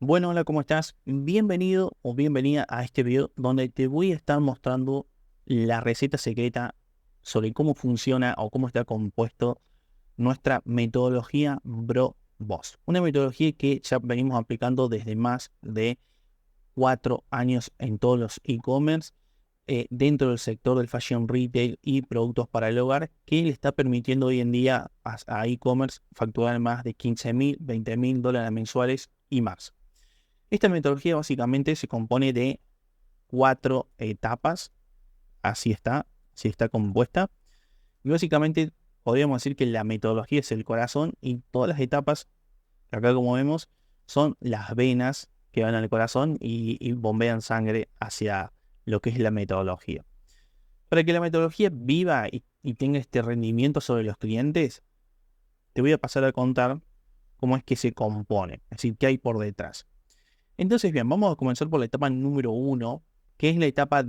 Bueno, hola, ¿cómo estás? Bienvenido o bienvenida a este video donde te voy a estar mostrando la receta secreta sobre cómo funciona o cómo está compuesto nuestra metodología Bro Boss. Una metodología que ya venimos aplicando desde más de 4 años en todos los e-commerce, dentro del sector del fashion retail y productos para el hogar, que le está permitiendo hoy en día a e-commerce facturar más de 15.000, 20.000 dólares mensuales y más. Esta metodología básicamente se compone de 4 etapas, así está compuesta. Y básicamente podríamos decir que la metodología es el corazón y todas las etapas, acá como vemos, son las venas que van al corazón y bombean sangre hacia lo que es la metodología. Para que la metodología viva y tenga este rendimiento sobre los clientes, te voy a pasar a contar cómo es que se compone, es decir, qué hay por detrás. Entonces, bien, vamos a comenzar por la etapa número uno, que es la etapa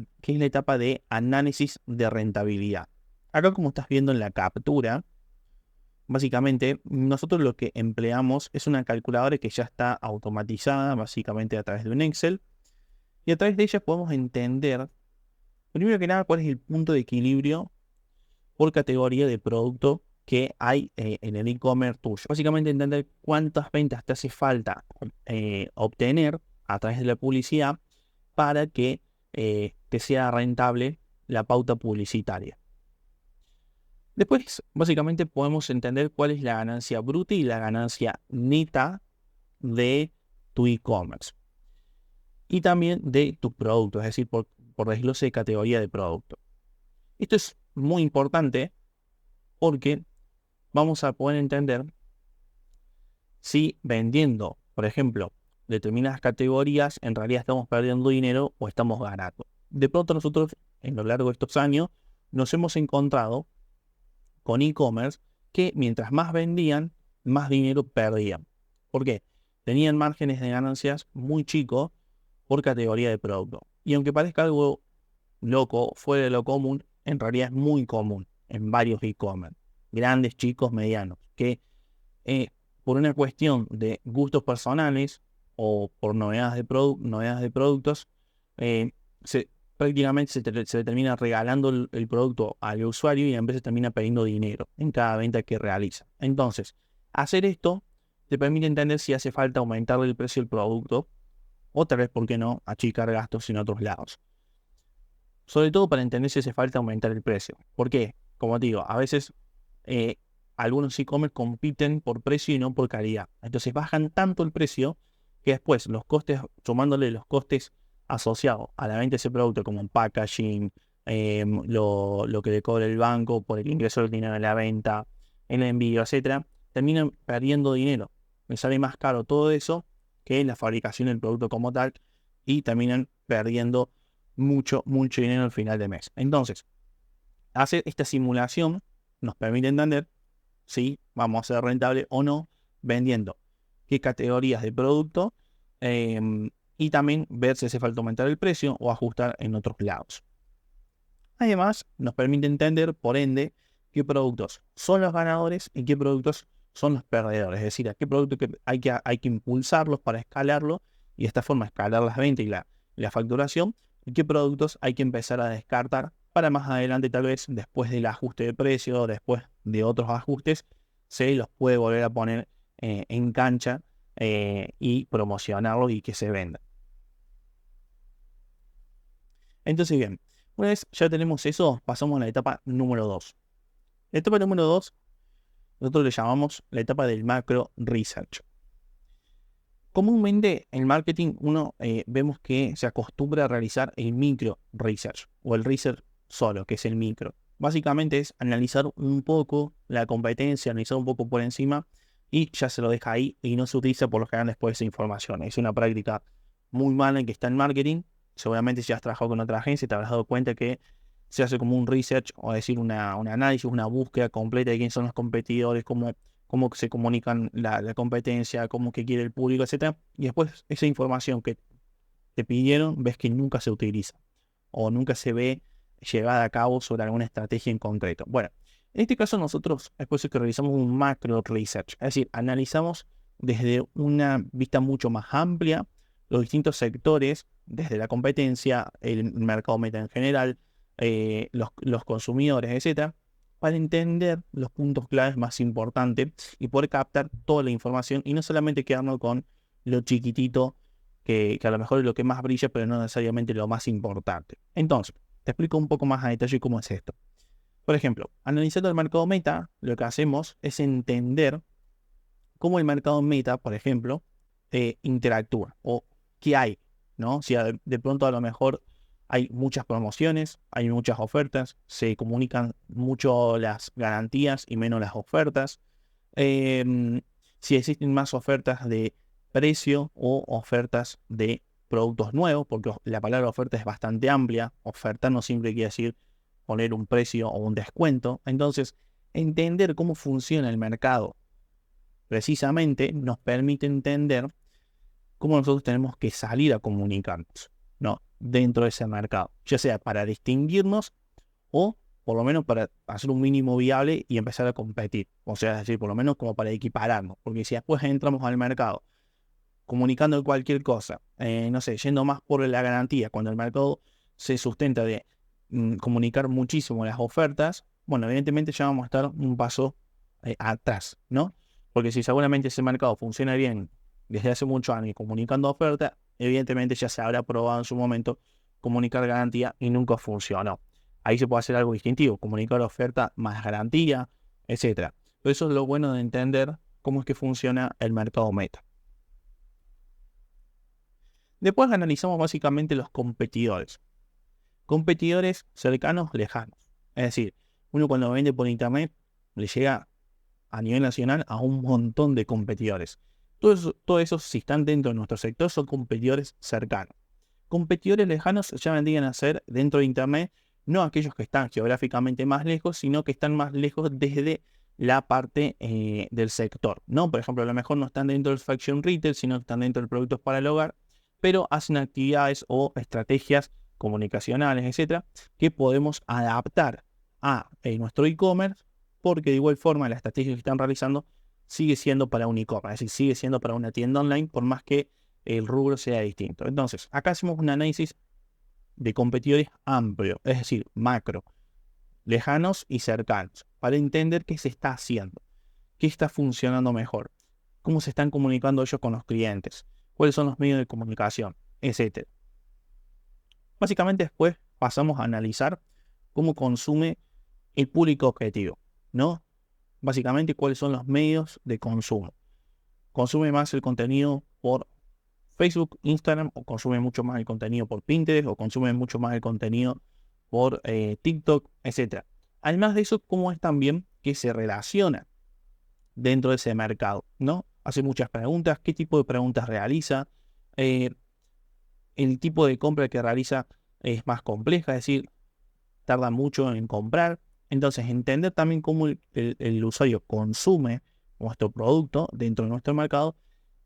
de análisis de rentabilidad. Acá, como estás viendo en la captura, básicamente nosotros lo que empleamos es una calculadora que ya está automatizada, básicamente a través de un Excel, y a través de ella podemos entender, primero que nada, cuál es el punto de equilibrio por categoría de producto que hay en el e-commerce tuyo. Básicamente entender cuántas ventas te hace falta obtener a través de la publicidad para que te sea rentable la pauta publicitaria. Después, básicamente podemos entender cuál es la ganancia bruta y la ganancia neta de tu e-commerce. Y también de tus productos, es decir, por desglose de categoría de producto. Esto es muy importante porque vamos a poder entender si vendiendo, por ejemplo, determinadas categorías, en realidad estamos perdiendo dinero o estamos ganando. De pronto nosotros, en lo largo de estos años, nos hemos encontrado con e-commerce que mientras más vendían, más dinero perdían. ¿Por qué? Tenían márgenes de ganancias muy chicos por categoría de producto. Y aunque parezca algo loco, fuera de lo común, en realidad es muy común en varios e-commerce, grandes, chicos, medianos, que eh, por una cuestión de gustos personales o por novedades de productos, eh, se, prácticamente se termina regalando el producto al usuario y en vez se termina pidiendo dinero en cada venta que realiza. Entonces, hacer esto te permite entender si hace falta aumentarle el precio del producto o tal vez, ¿por qué no?, achicar gastos en otros lados. Sobre todo para entender si hace falta aumentar el precio. ¿Por qué? Como te digo, a veces eh, algunos e-commerce compiten por precio y no por calidad. Entonces bajan tanto el precio que después los costes, sumándole los costes asociados a la venta de ese producto, como el packaging, lo que le cobra el banco por el ingreso del dinero de la venta, el envío, etcétera, terminan perdiendo dinero. Me sale más caro todo eso que la fabricación del producto como tal y terminan perdiendo mucho, mucho dinero al final de mes. Entonces, hacer esta simulación nos permite entender si vamos a ser rentable o no vendiendo qué categorías de producto, y también ver si hace falta aumentar el precio o ajustar en otros lados. Además, nos permite entender, por ende, qué productos son los ganadores y qué productos son los perdedores. Es decir, a qué productos hay que impulsarlos para escalarlo y de esta forma escalar las ventas y la facturación, y qué productos hay que empezar a descartar para más adelante, tal vez después del ajuste de precio, después de otros ajustes, se los puede volver a poner en cancha y promocionarlos y que se vendan. Entonces, bien, una vez ya tenemos eso, pasamos a la etapa número 2. La etapa número 2, nosotros le llamamos la etapa del macro research. Comúnmente en marketing vemos que se acostumbra a realizar el micro research o el research solo, que es el micro. Básicamente es analizar un poco la competencia, analizar un poco por encima y ya se lo deja ahí y no se utiliza por lo general después esa información. Es una práctica muy mala que está en marketing. Seguramente si has trabajado con otra agencia te habrás dado cuenta que se hace como un research, o decir un análisis, una búsqueda completa de quiénes son los competidores, cómo se comunican la competencia, cómo que quiere el público, etcétera. Y después esa información que te pidieron, ves que nunca se utiliza o nunca se ve llevada a cabo sobre alguna estrategia en concreto. Bueno, en este caso nosotros es por eso que realizamos un macro research, es decir, analizamos desde una vista mucho más amplia los distintos sectores, desde la competencia, el mercado meta en general, los consumidores, etcétera, para entender los puntos claves más importantes y poder captar toda la información y no solamente quedarnos con lo chiquitito que a lo mejor es lo que más brilla, pero no necesariamente lo más importante. Entonces, te explico un poco más a detalle cómo es esto. Por ejemplo, analizando el mercado meta, lo que hacemos es entender cómo el mercado meta, por ejemplo, interactúa o qué hay, ¿no? Si de pronto a lo mejor hay muchas promociones, hay muchas ofertas, se comunican mucho las garantías y menos las ofertas. Si existen más ofertas de precio o ofertas de productos nuevos, porque la palabra oferta es bastante amplia. Oferta no siempre quiere decir poner un precio o un descuento. Entonces, entender cómo funciona el mercado precisamente nos permite entender cómo nosotros tenemos que salir a comunicarnos, ¿no? Dentro de ese mercado, ya sea para distinguirnos o por lo menos para hacer un mínimo viable y empezar a competir. O sea, es decir, por lo menos como para equipararnos. Porque si después entramos al mercado comunicando cualquier cosa, no sé, yendo más por la garantía, cuando el mercado se sustenta de comunicar muchísimo las ofertas, bueno, evidentemente ya vamos a estar un paso atrás, ¿no? Porque si seguramente ese mercado funciona bien desde hace muchos años comunicando ofertas, evidentemente ya se habrá probado en su momento comunicar garantía y nunca funcionó. Ahí se puede hacer algo distintivo, comunicar oferta más garantía, etcétera. Pero eso es lo bueno de entender cómo es que funciona el mercado meta. Después analizamos básicamente los competidores. Competidores cercanos, lejanos. Es decir, uno cuando vende por internet le llega a nivel nacional a un montón de competidores. Todos esos, si están dentro de nuestro sector, son competidores cercanos. Competidores lejanos ya vendrían a ser dentro de internet, no aquellos que están geográficamente más lejos, sino que están más lejos desde la parte del sector, ¿no? Por ejemplo, a lo mejor no están dentro del fashion retail, sino que están dentro de productos para el hogar, pero hacen actividades o estrategias comunicacionales, etcétera, que podemos adaptar a nuestro e-commerce, porque de igual forma la estrategia que están realizando sigue siendo para un e-commerce, es decir, sigue siendo para una tienda online, por más que el rubro sea distinto. Entonces, acá hacemos un análisis de competidores amplio, es decir, macro, lejanos y cercanos, para entender qué se está haciendo, qué está funcionando mejor, cómo se están comunicando ellos con los clientes, cuáles son los medios de comunicación, etc. Básicamente después pasamos a analizar cómo consume el público objetivo, ¿no? Básicamente cuáles son los medios de consumo. ¿Consume más el contenido por Facebook, Instagram, o consume mucho más el contenido por Pinterest, o consume mucho más el contenido por TikTok, etcétera? Además de eso, cómo es también que se relaciona dentro de ese mercado, ¿no? Hace muchas preguntas, qué tipo de preguntas realiza, el tipo de compra que realiza es más compleja, es decir, tarda mucho en comprar. Entonces, entender también cómo el usuario consume nuestro producto dentro de nuestro mercado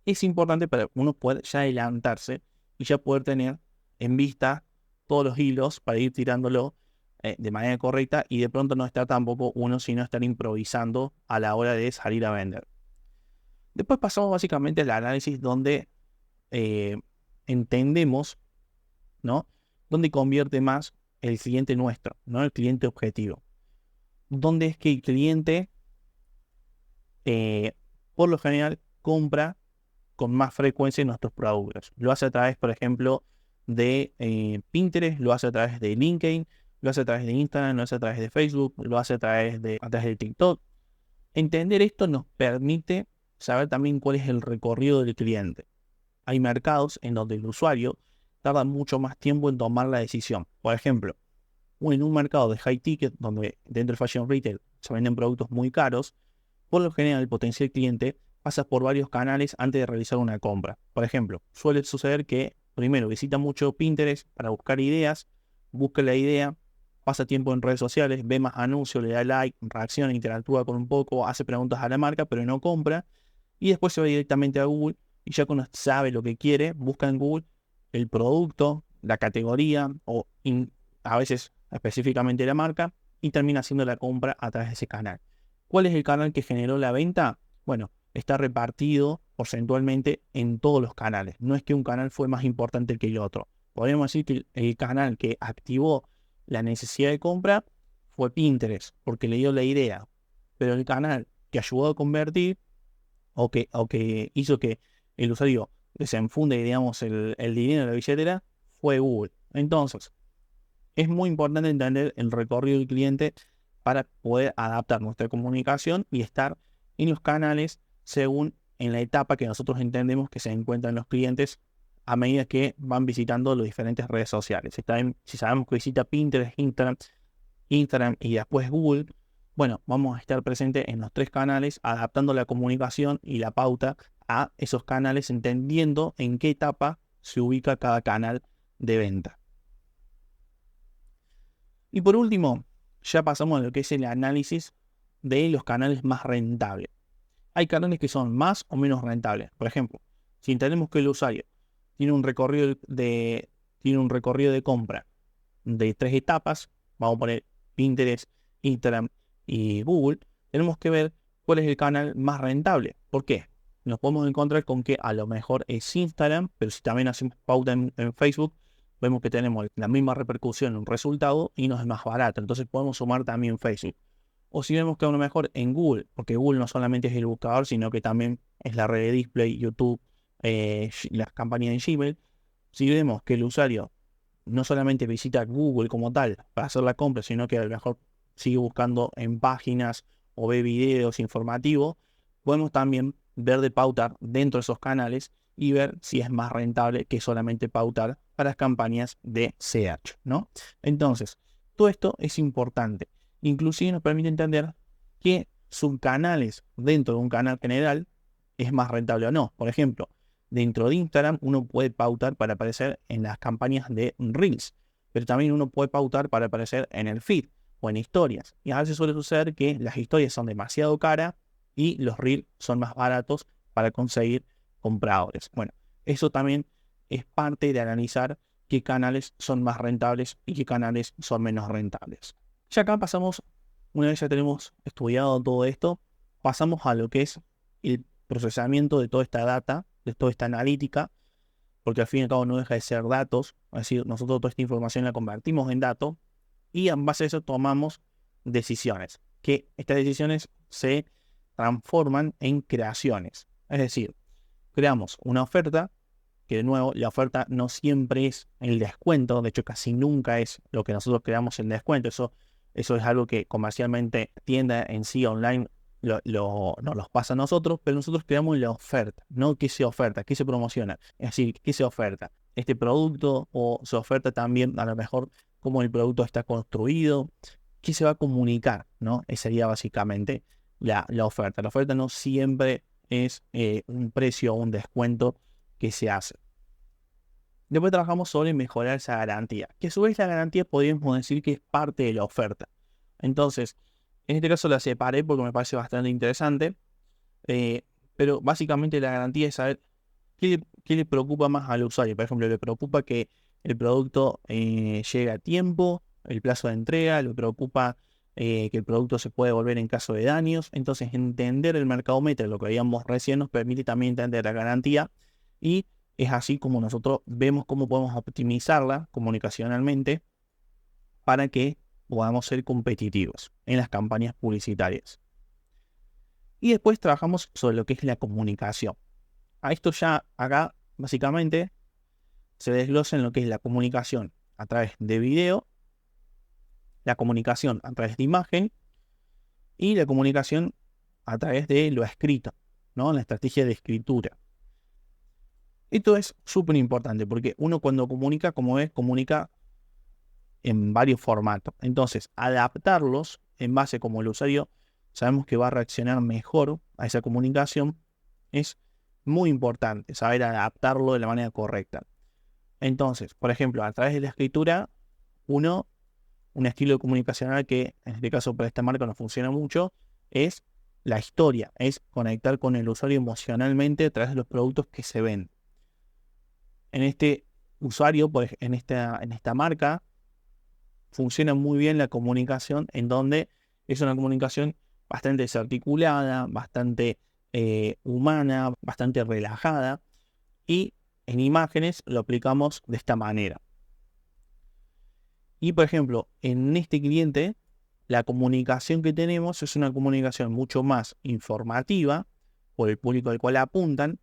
es importante para uno poder ya adelantarse y ya poder tener en vista todos los hilos para ir tirándolo de manera correcta y de pronto no estar tampoco uno sino estar improvisando a la hora de salir a vender. Después pasamos básicamente al análisis donde entendemos, ¿no?, dónde convierte más el cliente nuestro, ¿no?, el cliente objetivo. Dónde es que el cliente, por lo general, compra con más frecuencia nuestros productos. Lo hace a través, por ejemplo, de Pinterest, lo hace a través de LinkedIn, lo hace a través de Instagram, lo hace a través de Facebook, lo hace a través de TikTok. Entender esto nos permite saber también cuál es el recorrido del cliente. Hay mercados en donde el usuario tarda mucho más tiempo en tomar la decisión. Por ejemplo, en un mercado de high ticket, donde dentro del fashion retail se venden productos muy caros, por lo general el potencial cliente pasa por varios canales antes de realizar una compra. Por ejemplo, suele suceder que primero visita mucho Pinterest para buscar ideas, busca la idea, pasa tiempo en redes sociales, ve más anuncios, le da like, reacciona, interactúa con un poco, hace preguntas a la marca, pero no compra. Y después se va directamente a Google y ya cuando sabe lo que quiere, busca en Google el producto, la categoría o a veces específicamente la marca y termina haciendo la compra a través de ese canal. ¿Cuál es el canal que generó la venta? Bueno, está repartido porcentualmente en todos los canales. No es que un canal fue más importante que el otro. Podríamos decir que el canal que activó la necesidad de compra fue Pinterest, porque le dio la idea. Pero el canal que ayudó a convertir o que hizo que el usuario desenfunde, digamos, el dinero de la billetera fue Google. Entonces, es muy importante entender el recorrido del cliente para poder adaptar nuestra comunicación y estar en los canales según en la etapa que nosotros entendemos que se encuentran los clientes a medida que van visitando las diferentes redes sociales. Si sabemos que visita Pinterest, Instagram y después Google, bueno, vamos a estar presentes en los 3 canales, adaptando la comunicación y la pauta a esos canales, entendiendo en qué etapa se ubica cada canal de venta. Y por último, ya pasamos a lo que es el análisis de los canales más rentables. Hay canales que son más o menos rentables. Por ejemplo, si entendemos que el usuario tiene un recorrido de compra de 3 etapas, vamos a poner Pinterest, Instagram y Google, tenemos que ver cuál es el canal más rentable. ¿Por qué? Nos podemos encontrar con que a lo mejor es Instagram, pero si también hacemos pauta en Facebook, vemos que tenemos la misma repercusión en un resultado y nos es más barato. Entonces podemos sumar también Facebook. O si vemos que a lo mejor en Google, porque Google no solamente es el buscador, sino que también es la red de display, YouTube, las campañas en Gmail. Si vemos que el usuario no solamente visita Google como tal para hacer la compra, sino que a lo mejor sigue buscando en páginas o ve videos informativos, podemos también ver de pautar dentro de esos canales y ver si es más rentable que solamente pautar para las campañas de SEARCH, ¿no? Entonces, todo esto es importante. Inclusive nos permite entender qué subcanales dentro de un canal general es más rentable o no. Por ejemplo, dentro de Instagram uno puede pautar para aparecer en las campañas de Reels, pero también uno puede pautar para aparecer en el feed o en historias. Y a veces suele suceder que las historias son demasiado caras y los Reels son más baratos para conseguir compradores. Bueno, eso también es parte de analizar qué canales son más rentables y qué canales son menos rentables. Ya acá pasamos, una vez ya tenemos estudiado todo esto, pasamos a lo que es el procesamiento de toda esta data, de toda esta analítica, porque al fin y al cabo no deja de ser datos, es decir, nosotros toda esta información la convertimos en datos y en base a eso tomamos decisiones, que estas decisiones se transforman en creaciones. Es decir, creamos una oferta, que de nuevo la oferta no siempre es el descuento, de hecho casi nunca es lo que nosotros creamos el descuento, eso es algo que comercialmente tienda en sí online nos los pasa a nosotros, pero nosotros creamos la oferta, no qué se oferta, qué se promociona, es decir, qué se oferta, este producto o se oferta también a lo mejor cómo el producto está construido, qué se va a comunicar, ¿no? Esa sería básicamente la oferta. La oferta no siempre es un precio o un descuento que se hace. Después trabajamos sobre mejorar esa garantía, que a su vez la garantía podríamos decir que es parte de la oferta. Entonces, en este caso la separé porque me parece bastante interesante, pero básicamente la garantía es saber qué le preocupa más al usuario. Por ejemplo, le preocupa que el producto llegue a tiempo, el plazo de entrega, le preocupa que el producto se puede devolver en caso de daños. Entonces, entender el mercado meta, lo que veíamos recién, nos permite también entender la garantía y es así como nosotros vemos cómo podemos optimizarla comunicacionalmente para que podamos ser competitivos en las campañas publicitarias. Y después trabajamos sobre lo que es la comunicación. A esto ya acá básicamente se desglosa en lo que es la comunicación a través de video, la comunicación a través de imagen y la comunicación a través de lo escrito, ¿no? La estrategia de escritura. Esto es súper importante porque uno cuando comunica, como ves, comunica en varios formatos. Entonces, adaptarlos en base como el usuario sabemos que va a reaccionar mejor a esa comunicación es muy importante, saber adaptarlo de la manera correcta. Entonces, por ejemplo, a través de la escritura, un estilo comunicacional que en este caso para esta marca no funciona mucho, es la historia, es conectar con el usuario emocionalmente a través de los productos que se ven. En este usuario, en esta marca, funciona muy bien la comunicación en donde es una comunicación bastante desarticulada, bastante humana, bastante relajada, y en imágenes lo aplicamos de esta manera. Y por ejemplo, en este cliente, la comunicación que tenemos es una comunicación mucho más informativa por el público al cual apuntan,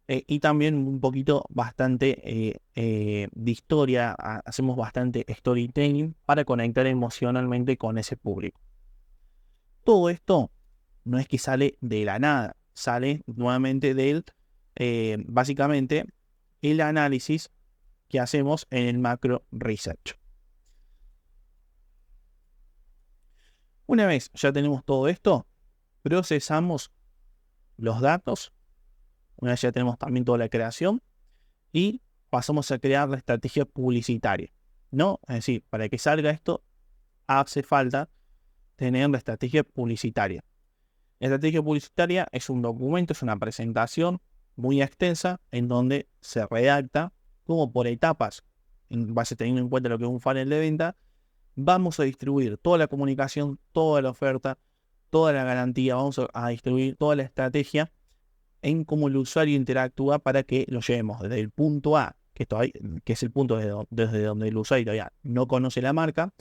y también un poquito bastante de historia. Hacemos bastante storytelling para conectar emocionalmente con ese público. Todo esto no es que sale de la nada, sale nuevamente del, básicamente, el análisis que hacemos en el macro research. Una vez ya tenemos todo esto, procesamos los datos. Una vez ya tenemos también toda la creación y pasamos a crear la estrategia publicitaria, ¿no? Es decir, para que salga esto hace falta tener la estrategia publicitaria. La estrategia publicitaria es un documento, es una presentación muy extensa en donde se redacta como por etapas, en base teniendo en cuenta lo que es un funnel de venta. Vamos a distribuir toda la comunicación, toda la oferta, toda la garantía, vamos a distribuir toda la estrategia en cómo el usuario interactúa para que lo llevemos desde el punto A, que es el punto desde donde el usuario todavía no conoce la marca,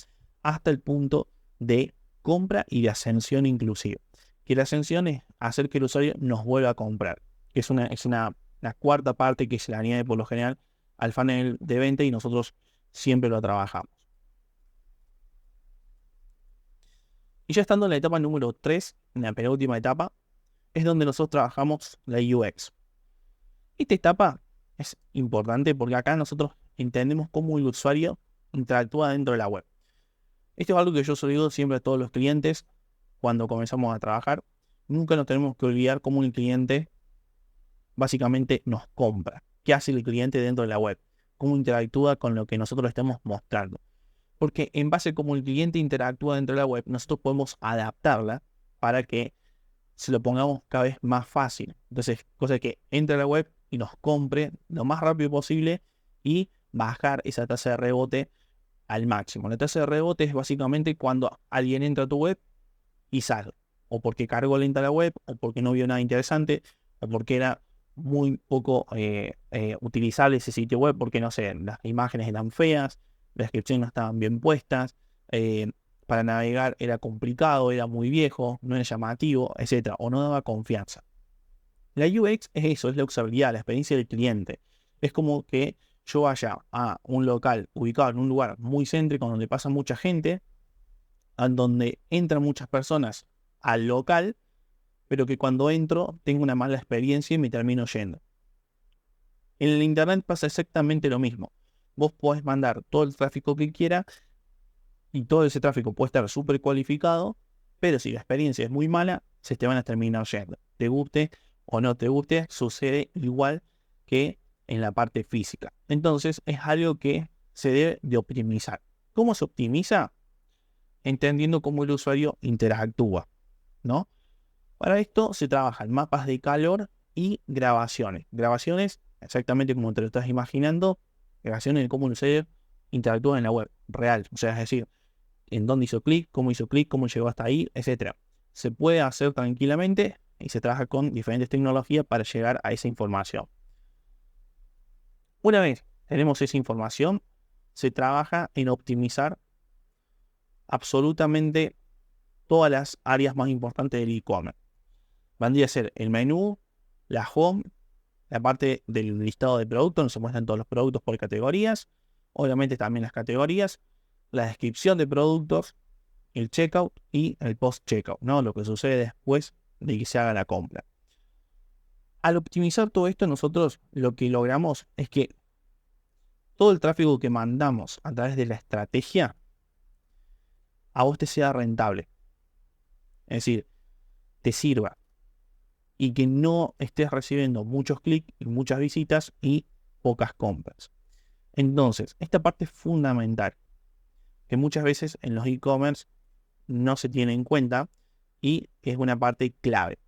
hasta el punto de compra y de ascensión inclusive. Que la ascensión es hacer que el usuario nos vuelva a comprar, que es la cuarta parte que se le añade por lo general al funnel de venta y nosotros siempre lo trabajamos. Y ya estando en la etapa número 3, en la penúltima etapa, es donde nosotros trabajamos la UX. Esta etapa es importante porque acá nosotros entendemos cómo el usuario interactúa dentro de la web. Esto es algo que yo se lo digo siempre a todos los clientes cuando comenzamos a trabajar. Nunca nos tenemos que olvidar cómo el cliente básicamente nos compra. ¿Qué hace el cliente dentro de la web? Cómo interactúa con lo que nosotros le estamos mostrando. Porque en base a cómo el cliente interactúa dentro de la web, nosotros podemos adaptarla para que se lo pongamos cada vez más fácil. Entonces, cosa que entre a la web y nos compre lo más rápido posible y bajar esa tasa de rebote al máximo. La tasa de rebote es básicamente cuando alguien entra a tu web y sale. O porque cargó lenta la web, o porque no vio nada interesante, o porque era muy poco utilizable ese sitio web, porque no sé, las imágenes eran feas, las descripciones no estaban bien puestas, para navegar era complicado, era muy viejo, no era llamativo, etc. O no daba confianza. La UX es eso, es la usabilidad, la experiencia del cliente. Es como que yo vaya a un local ubicado en un lugar muy céntrico donde pasa mucha gente, en donde entran muchas personas al local, pero que cuando entro tengo una mala experiencia y me termino yendo. En el internet pasa exactamente lo mismo. Vos podés mandar todo el tráfico que quieras y todo ese tráfico puede estar súper cualificado, pero si la experiencia es muy mala, se te van a terminar yendo. Te guste o no te guste, sucede igual que en la parte física. Entonces es algo que se debe de optimizar. ¿Cómo se optimiza? Entendiendo cómo el usuario interactúa, ¿no? Para esto se trabajan mapas de calor y grabaciones. Grabaciones, exactamente como te lo estás imaginando, grabaciones de cómo el usuario interactúa en la web, real. O sea, es decir, en dónde hizo clic, cómo llegó hasta ahí, etc. Se puede hacer tranquilamente y se trabaja con diferentes tecnologías para llegar a esa información. Una vez tenemos esa información, se trabaja en optimizar absolutamente todas las áreas más importantes del e-commerce. Vendría a ser el menú, la home, la parte del listado de productos, donde se muestran todos los productos por categorías, obviamente también las categorías, la descripción de productos, el checkout y el post-checkout, ¿no? Lo que sucede después de que se haga la compra. Al optimizar todo esto, nosotros lo que logramos es que todo el tráfico que mandamos a través de la estrategia a vos te sea rentable. Es decir, te sirva y que no estés recibiendo muchos clics y muchas visitas y pocas compras. Entonces, esta parte es fundamental, que muchas veces en los e-commerce no se tiene en cuenta y es una parte clave.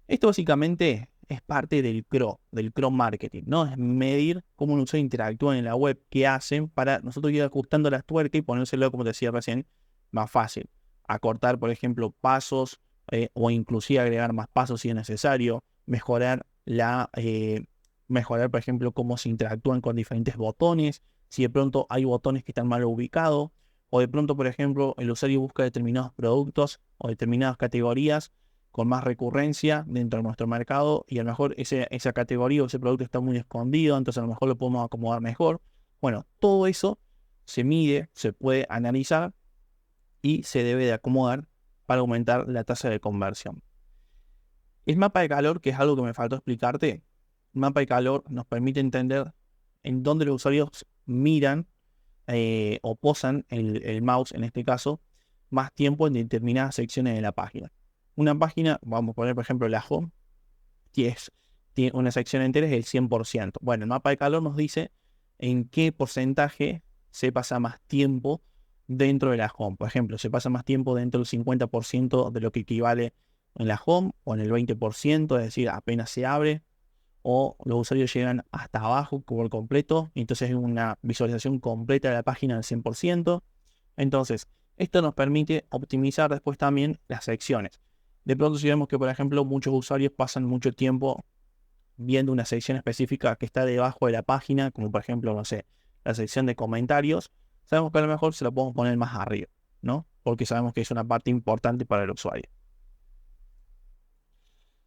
Esto básicamente es parte del CRO marketing, ¿no? Es medir cómo un usuario interactúa en la web, qué hacen para nosotros ir ajustando las tuercas y ponérselo, como te decía recién, más fácil. Acortar, por ejemplo, pasos o inclusive agregar más pasos si es necesario, mejorar, por ejemplo, cómo se interactúan con diferentes botones, si de pronto hay botones que están mal ubicados, o de pronto, por ejemplo, el usuario busca determinados productos o determinadas categorías con más recurrencia dentro de nuestro mercado y a lo mejor esa categoría o ese producto está muy escondido, entonces a lo mejor lo podemos acomodar mejor. Bueno, todo eso se mide, se puede analizar y se debe de acomodar para aumentar la tasa de conversión. El mapa de calor, que es algo que me faltó explicarte, el mapa de calor nos permite entender en dónde los usuarios miran o posan el mouse, en este caso, más tiempo en determinadas secciones de la página. Una página, vamos a poner por ejemplo la home, tiene una sección entera es el 100%. Bueno, el mapa de calor nos dice en qué porcentaje se pasa más tiempo dentro de la home. Por ejemplo, se pasa más tiempo dentro del 50% de lo que equivale en la home o en el 20%, es decir, apenas se abre, o los usuarios llegan hasta abajo por completo, y entonces es una visualización completa de la página al 100%. Entonces, esto nos permite optimizar después también las secciones. De pronto, si vemos que, por ejemplo, muchos usuarios pasan mucho tiempo viendo una sección específica que está debajo de la página, como por ejemplo, no sé, la sección de comentarios, sabemos que a lo mejor se la podemos poner más arriba, ¿no? Porque sabemos que es una parte importante para el usuario.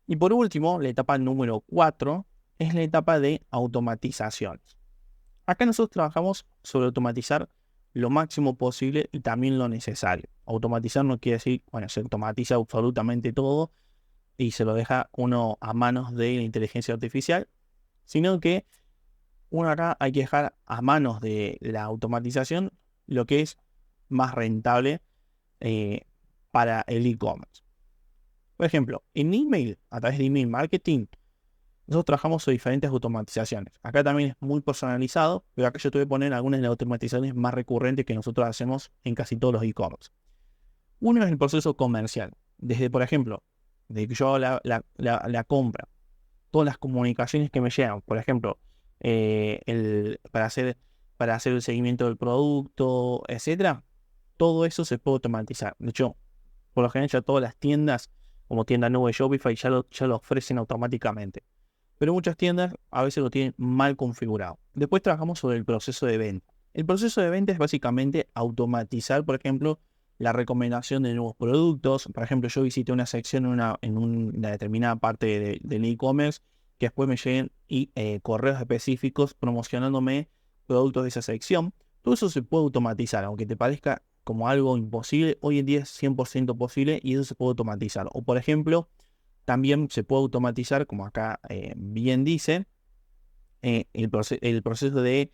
Y por último, la etapa número 4 es la etapa de automatizaciones. Acá nosotros trabajamos sobre automatizar lo máximo posible y también lo necesario. Automatizar no quiere decir, bueno, se automatiza absolutamente todo y se lo deja uno a manos de la inteligencia artificial, sino que uno acá hay que dejar a manos de la automatización lo que es más rentable para el e-commerce. Por ejemplo, en email, a través de email marketing, nosotros trabajamos sobre diferentes automatizaciones. Acá también es muy personalizado, pero acá yo te voy a poner algunas de las automatizaciones más recurrentes que nosotros hacemos en casi todos los e-commerce. Uno es el proceso comercial. Desde, por ejemplo, de que yo hago la compra, todas las comunicaciones que me llegan, por ejemplo, para hacer el seguimiento del producto, etcétera, todo eso se puede automatizar. De hecho, por lo general ya todas las tiendas, como tienda nube Shopify, ya lo ofrecen automáticamente. Pero muchas tiendas a veces lo tienen mal configurado. Después trabajamos sobre el proceso de venta. El proceso de venta es básicamente automatizar, por ejemplo, la recomendación de nuevos productos. Por ejemplo, yo visité una sección en una determinada parte del e-commerce, que después me lleguen correos específicos promocionándome productos de esa sección. Todo eso se puede automatizar, aunque te parezca como algo imposible, hoy en día es 100% posible y eso se puede automatizar. O por ejemplo, también se puede automatizar, como acá bien dice, el proceso de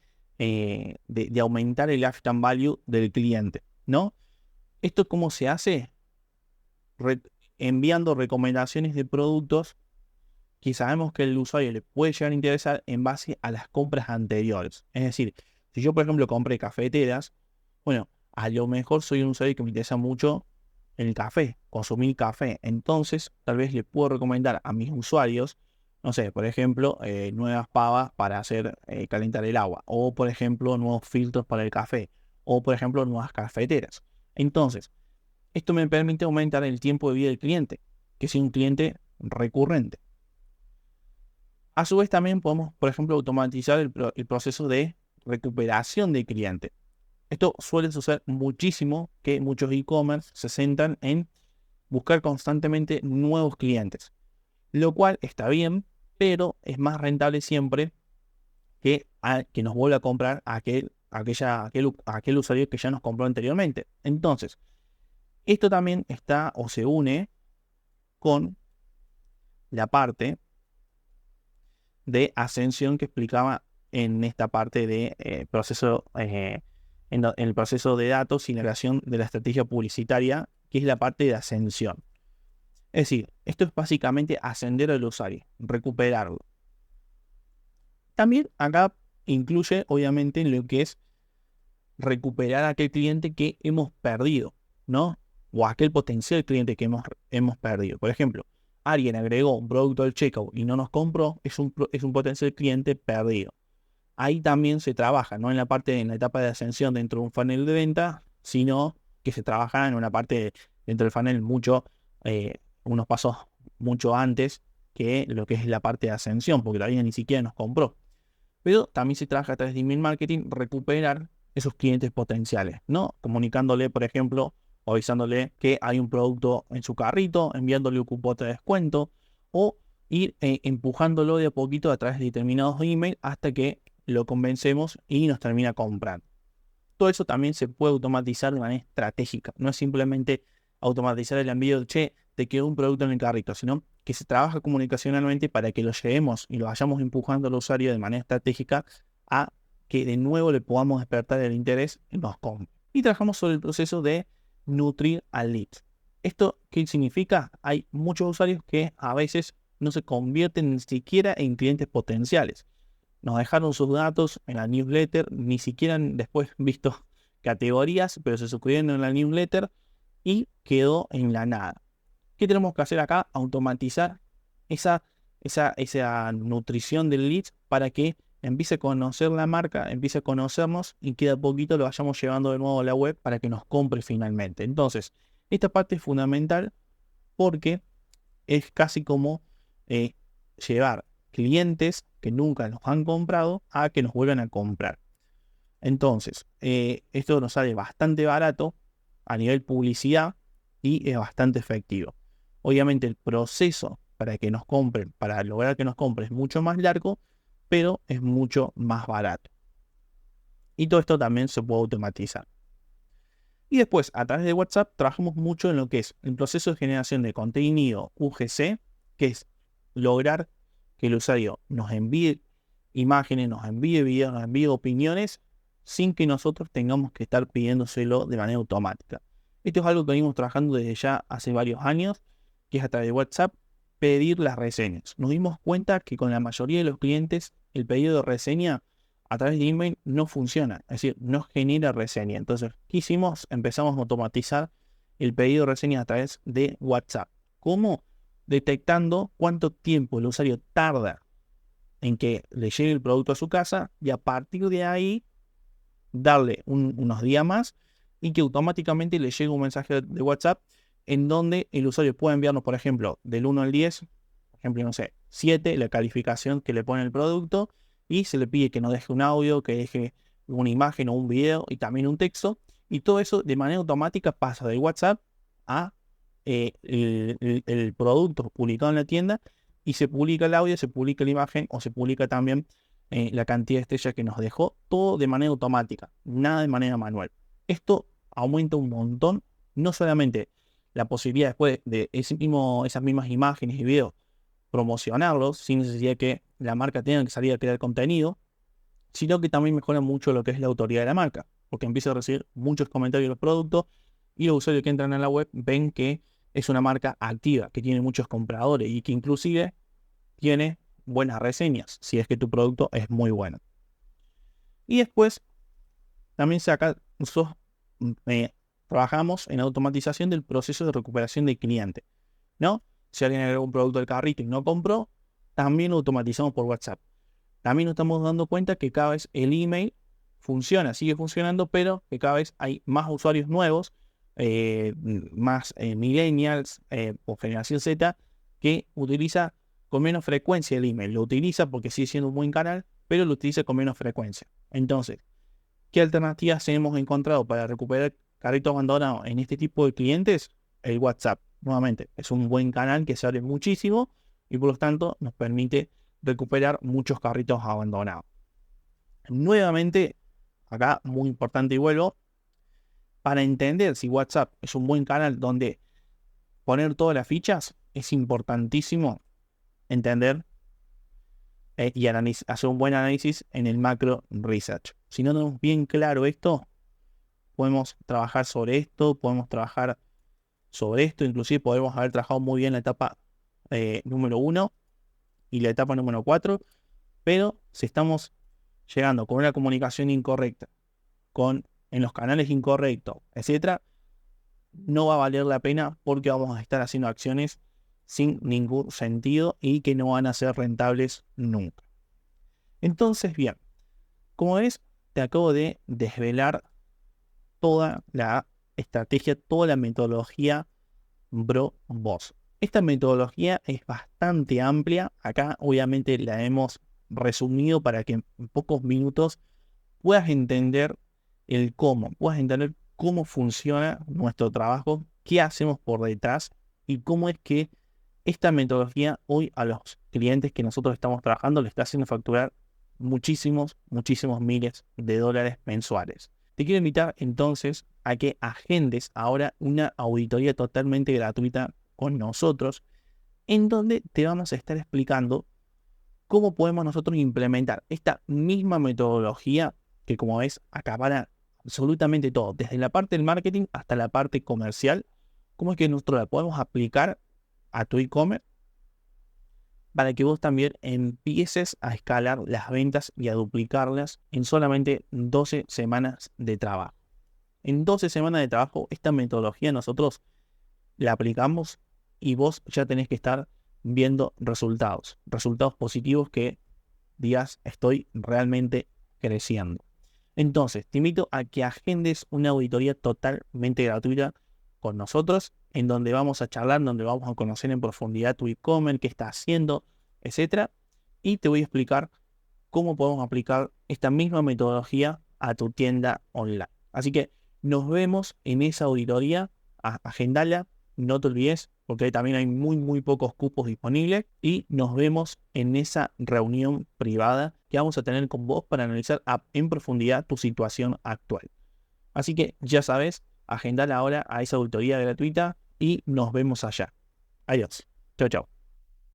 aumentar el lifetime value del cliente, ¿no? ¿Esto cómo se hace? Enviando recomendaciones de productos que sabemos que el usuario le puede llegar a interesar en base a las compras anteriores. Es decir, si yo, por ejemplo, compré cafeteras, bueno, a lo mejor soy un usuario que me interesa mucho el café, consumir café. Entonces, tal vez le puedo recomendar a mis usuarios, no sé, por ejemplo, nuevas pavas para hacer calentar el agua, o por ejemplo, nuevos filtros para el café, o por ejemplo, nuevas cafeteras. Entonces, esto me permite aumentar el tiempo de vida del cliente, que sea un cliente recurrente. A su vez, también podemos, por ejemplo, automatizar el proceso de recuperación del cliente. Esto suele suceder muchísimo, que muchos e-commerce se centran en buscar constantemente nuevos clientes, lo cual está bien, pero es más rentable siempre que nos vuelva a comprar aquel usuario que ya nos compró anteriormente. Entonces, esto también está o se une con la parte de ascensión que explicaba en esta parte de proceso, en el proceso de datos y la creación de la estrategia publicitaria, que es la parte de ascensión. Es decir, esto es básicamente ascender al usuario, recuperarlo. También acá incluye, obviamente, lo que es recuperar a aquel cliente que hemos perdido, ¿no? O aquel potencial cliente que hemos perdido. Por ejemplo, alguien agregó un producto al checkout y no nos compró, es un potencial cliente perdido. Ahí también se trabaja, no en la etapa de ascensión dentro de un funnel de venta, sino que se trabaja en una parte dentro del funnel unos pasos mucho antes, que lo que es la parte de ascensión, porque todavía ni siquiera nos compró. Pero también se trabaja a través de email marketing recuperar esos clientes potenciales, ¿no? Comunicándole, por ejemplo, o avisándole que hay un producto en su carrito, enviándole un cupón de descuento, o ir empujándolo de a poquito a través de determinados emails hasta que lo convencemos y nos termina comprando. Todo eso también se puede automatizar de manera estratégica. No es simplemente automatizar el envío de, che, te quedó un producto en el carrito, sino que se trabaja comunicacionalmente para que lo llevemos y lo vayamos empujando al usuario de manera estratégica a que de nuevo le podamos despertar el interés y nos compre. Y trabajamos sobre el proceso de nutrir al lead. ¿Esto qué significa? Hay muchos usuarios que a veces no se convierten ni siquiera en clientes potenciales. Nos dejaron sus datos en la newsletter, ni siquiera han después visto categorías, pero se suscribieron en la newsletter y quedó en la nada. ¿Qué tenemos que hacer acá? Automatizar esa nutrición del lead para que empiece a conocer la marca, empiece a conocernos y que de a poquito lo vayamos llevando de nuevo a la web para que nos compre finalmente. Entonces, esta parte es fundamental porque es casi como llevar clientes que nunca nos han comprado a que nos vuelvan a comprar. Entonces, esto nos sale bastante barato a nivel publicidad y es bastante efectivo. Obviamente el proceso para que nos compren, para lograr que nos compren es mucho más largo, pero es mucho más barato. Y todo esto también se puede automatizar. Y después, a través de WhatsApp, trabajamos mucho en lo que es el proceso de generación de contenido UGC, que es lograr que el usuario nos envíe imágenes, nos envíe videos, nos envíe opiniones, sin que nosotros tengamos que estar pidiéndoselo de manera automática. Esto es algo que venimos trabajando desde ya hace varios años, que es a través de WhatsApp, pedir las reseñas. Nos dimos cuenta que con la mayoría de los clientes, el pedido de reseña a través de email no funciona, es decir, no genera reseña. Entonces, ¿qué hicimos? Empezamos a automatizar el pedido de reseña a través de WhatsApp. ¿Cómo? Detectando cuánto tiempo el usuario tarda en que le llegue el producto a su casa y a partir de ahí darle unos días más y que automáticamente le llegue un mensaje de WhatsApp en donde el usuario puede enviarnos, por ejemplo, del 1 al 10, por ejemplo, no sé, 7, la calificación que le pone el producto, y se le pide que nos deje un audio, que deje una imagen o un video y también un texto, y todo eso de manera automática pasa de WhatsApp a el producto publicado en la tienda, y se publica el audio, se publica la imagen o se publica también la cantidad de estrellas que nos dejó, todo de manera automática, nada de manera manual. Esto aumenta un montón, no solamente la posibilidad después de esas mismas imágenes y videos promocionarlos sin necesidad de que la marca tenga que salir a crear contenido, sino que también mejora mucho lo que es la autoridad de la marca, porque empieza a recibir muchos comentarios de los productos y los usuarios que entran a la web ven que es una marca activa, que tiene muchos compradores y que inclusive tiene buenas reseñas, si es que tu producto es muy bueno. Y después, también nosotros trabajamos en automatización del proceso de recuperación del cliente, ¿no? Si alguien agregó un producto al carrito y no compró, también lo automatizamos por WhatsApp. También nos estamos dando cuenta que cada vez el email funciona, sigue funcionando, pero que cada vez hay más usuarios nuevos, más millennials o generación Z, que utiliza con menos frecuencia el email. Lo utiliza porque sigue siendo un buen canal, pero lo utiliza con menos frecuencia. Entonces, ¿qué alternativas hemos encontrado para recuperar carritos abandonados en este tipo de clientes? El WhatsApp, nuevamente, es un buen canal que se abre muchísimo y por lo tanto nos permite recuperar muchos carritos abandonados. Nuevamente, acá muy importante y vuelvo, para entender si WhatsApp es un buen canal donde poner todas las fichas, es importantísimo entender y hacer un buen análisis en el macro research. Si no tenemos bien claro esto, podemos trabajar sobre esto, inclusive podemos haber trabajado muy bien la etapa número 1 y la etapa número 4, pero si estamos llegando con una comunicación incorrecta, en los canales incorrectos, etcétera, no va a valer la pena porque vamos a estar haciendo acciones sin ningún sentido y que no van a ser rentables nunca. Entonces, bien, como ves, te acabo de desvelar toda la estrategia, toda la metodología Bro Boss. Esta metodología es bastante amplia. Acá obviamente la hemos resumido para que en pocos minutos puedas entender puedas entender cómo funciona nuestro trabajo, qué hacemos por detrás y cómo es que esta metodología hoy a los clientes que nosotros estamos trabajando le está haciendo facturar muchísimos miles de dólares mensuales. Te quiero invitar entonces a que agendes ahora una auditoría totalmente gratuita con nosotros, en donde te vamos a estar explicando cómo podemos nosotros implementar esta misma metodología que, como ves, acapara absolutamente todo, desde la parte del marketing hasta la parte comercial, cómo es que nosotros la podemos aplicar a tu e-commerce para que vos también empieces a escalar las ventas y a duplicarlas en solamente 12 semanas de trabajo. En 12 semanas de trabajo, esta metodología nosotros la aplicamos y vos ya tenés que estar viendo resultados positivos que digas, estoy realmente creciendo. Entonces, te invito a que agendes una auditoría totalmente gratuita con nosotros, en donde vamos a charlar, donde vamos a conocer en profundidad tu e-commerce, qué está haciendo, etcétera. Y te voy a explicar cómo podemos aplicar esta misma metodología a tu tienda online. Así que nos vemos en esa auditoría, agendala, no te olvides, porque también hay muy pocos cupos disponibles, y nos vemos en esa reunión privada que vamos a tener con vos para analizar en profundidad tu situación actual. Así que ya sabes, agendala ahora a esa auditoría gratuita y nos vemos allá. Adiós. Chau, chau.